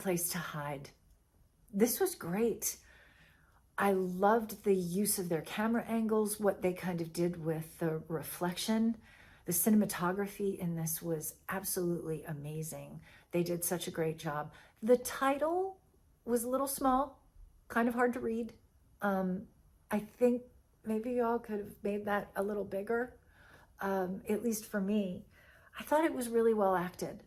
Place to Hide. This was great. I loved the use of their camera angles, what they kind of did with the reflection. The cinematography in this was absolutely amazing. They did such a great job. The title was a little small, kind of hard to read. I think maybe y'all could have made that a little bigger, at least for me. I thought it was really well acted.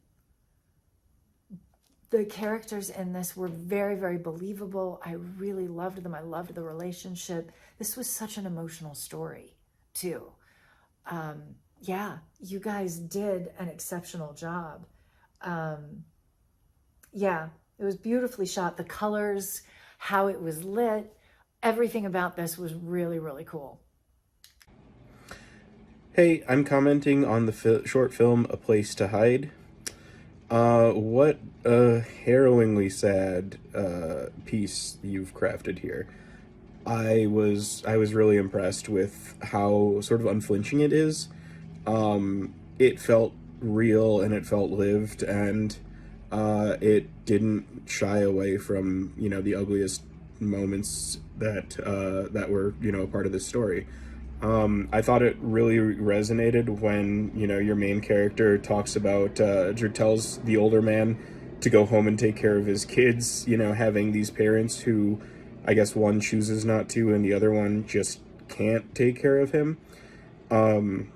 The characters in this were very, very believable. I really loved them. I loved the relationship. This was such an emotional story, too. Yeah, you guys did an exceptional job. Yeah, it was beautifully shot. The colors, how it was lit, everything about this was really, really cool. Hey, I'm commenting on the short film A Place to Hide. What a harrowingly sad piece you've crafted here. I was really impressed with how sort of unflinching it is. It felt real and it felt lived, and it didn't shy away from, you know, the ugliest moments that that were, you know, a part of this story. I thought it really resonated when, you know, your main character talks about, tells the older man to go home and take care of his kids, you know, having these parents who, I guess one chooses not to and the other one just can't take care of him. I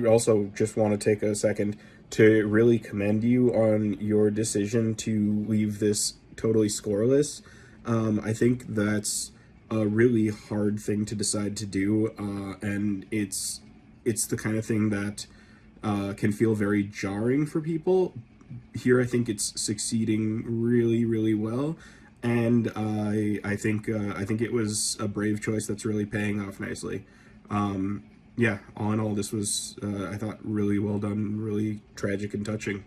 also just want to take a second to really commend you on your decision to leave this totally scoreless. I think that's a really hard thing to decide to do, and it's the kind of thing that can feel very jarring for people. Here, I think it's succeeding really, really well, and I think it was a brave choice that's really paying off nicely. Yeah, all in all, this was I thought really well done, really tragic and touching.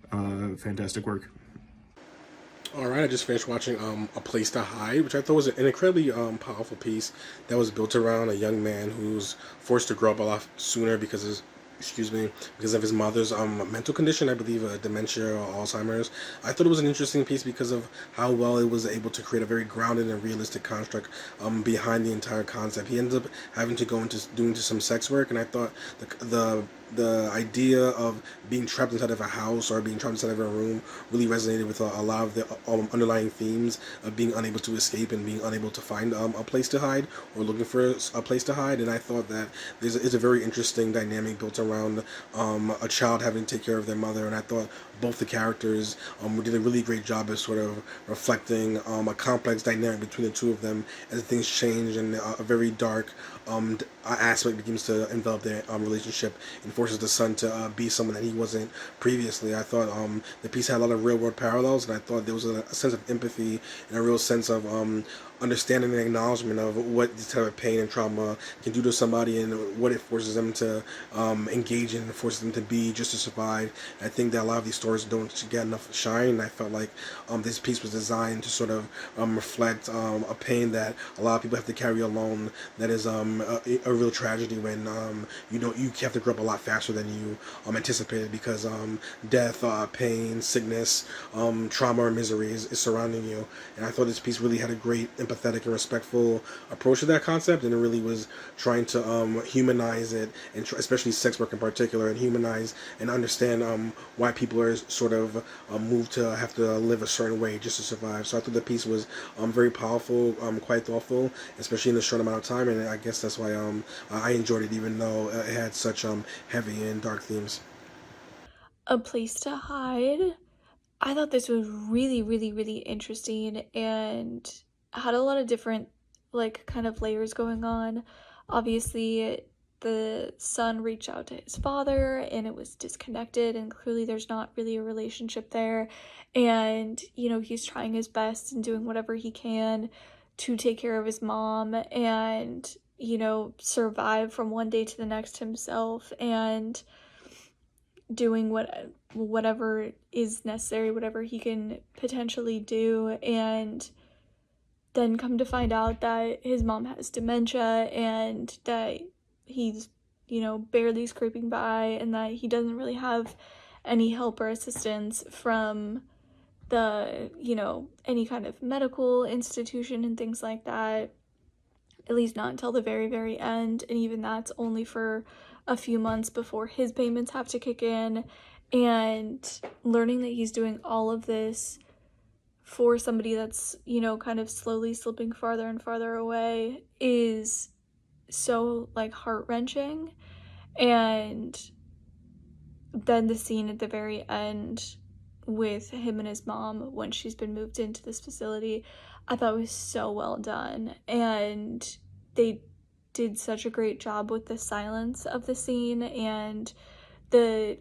Fantastic work. All right, I just finished watching A Place to Hide, which I thought was an incredibly powerful piece that was built around a young man who's forced to grow up a lot sooner because of his mother's mental condition, I believe dementia or Alzheimer's. I thought it was an interesting piece because of how well it was able to create a very grounded and realistic construct behind the entire concept. He ends up having to go into doing some sex work, and I thought the idea of being trapped inside of a house or being trapped inside of a room really resonated with a lot of the underlying themes of being unable to escape and being unable to find a place to hide or looking for a place to hide. And I thought that there's a very interesting dynamic built around a child having to take care of their mother, and I thought both the characters did a really great job of sort of reflecting a complex dynamic between the two of them as things change and a very dark aspect begins to envelop their relationship and forces the son to be someone that he wasn't previously. I thought the piece had a lot of real world parallels, and I thought there was a sense of empathy and a real sense of understanding and acknowledgement of what this type of pain and trauma can do to somebody and what it forces them to engage in and forces them to be just to survive. And I think that a lot of these stories don't get enough shine, and I felt like this piece was designed to sort of reflect a pain that a lot of people have to carry alone, that is a real tragedy when you have to grow up a lot faster than you anticipated because death, pain, sickness, trauma or misery is surrounding you. And I thought this piece really had a great empathetic and respectful approach to that concept, and it really was trying to humanize it, and especially sex work in particular, and humanize and understand why people are sort of moved to have to live a certain way just to survive. So I thought the piece was very powerful, quite thoughtful, especially in a short amount of time, and I guess that's why I enjoyed it, even though it had such heavy and dark themes. A Place to Hide. I thought this was really, really, really interesting and had a lot of different, like, kind of layers going on. Obviously, the son reached out to his father and it was disconnected, and clearly there's not really a relationship there. And, you know, he's trying his best and doing whatever he can to take care of his mom and, you know, survive from one day to the next himself, and doing whatever is necessary, whatever he can potentially do, and then come to find out that his mom has dementia and that he's, you know, barely scraping by, and that he doesn't really have any help or assistance from the, any kind of medical institution and things like that, at least not until the very, very end. And even that's only for a few months before his payments have to kick in. And learning that he's doing all of this for somebody that's, kind of slowly slipping farther and farther away is so like heart-wrenching. And then the scene at the very end with him and his mom when she's been moved into this facility, I thought was so well done. And they did such a great job with the silence of the scene and the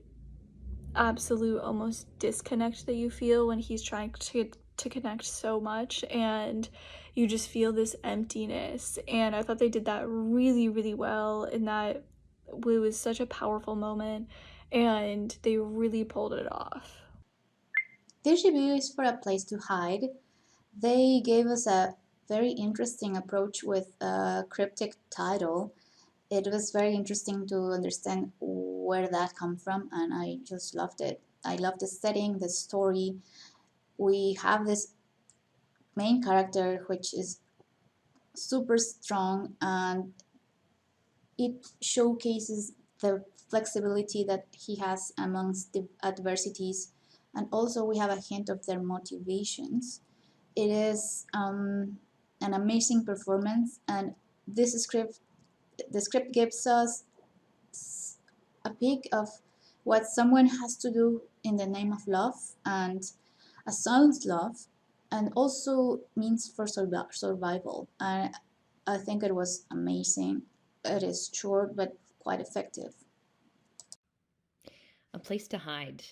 absolute almost disconnect that you feel when he's trying to connect so much, and you just feel this emptiness. And I thought they did that really, really well, and that it was such a powerful moment, and they really pulled it off. This review is for A Place to Hide. They gave us a very interesting approach with a cryptic title. It was very interesting to understand where that come from, and I just loved it. I love the setting, the story. We have this main character which is super strong, and it showcases the flexibility that he has amongst the adversities, and also we have a hint of their motivations. It is an amazing performance, and the script gives us a peek of what someone has to do in the name of love, and a son's love, and also means for survival. I think it was amazing. It is short but quite effective. A Place to Hide.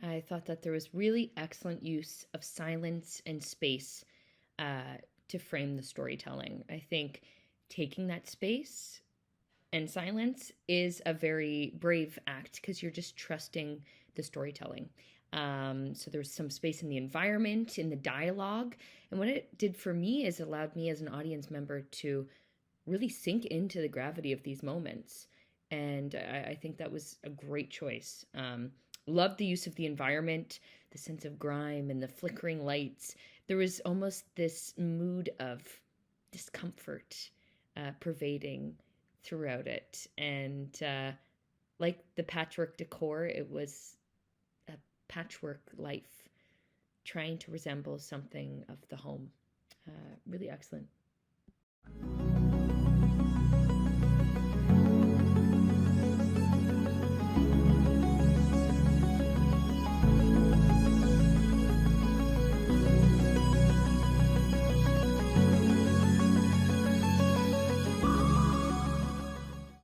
I thought that there was really excellent use of silence and space to frame the storytelling. I think taking that space and silence is a very brave act because you're just trusting the storytelling. So there's some space in the environment, in the dialogue. And what it did for me is allowed me as an audience member to really sink into the gravity of these moments. And I think that was a great choice. Loved the use of the environment, the sense of grime and the flickering lights. There was almost this mood of discomfort pervading throughout it. And like the patchwork decor, it was a patchwork life trying to resemble something of the home. Really excellent.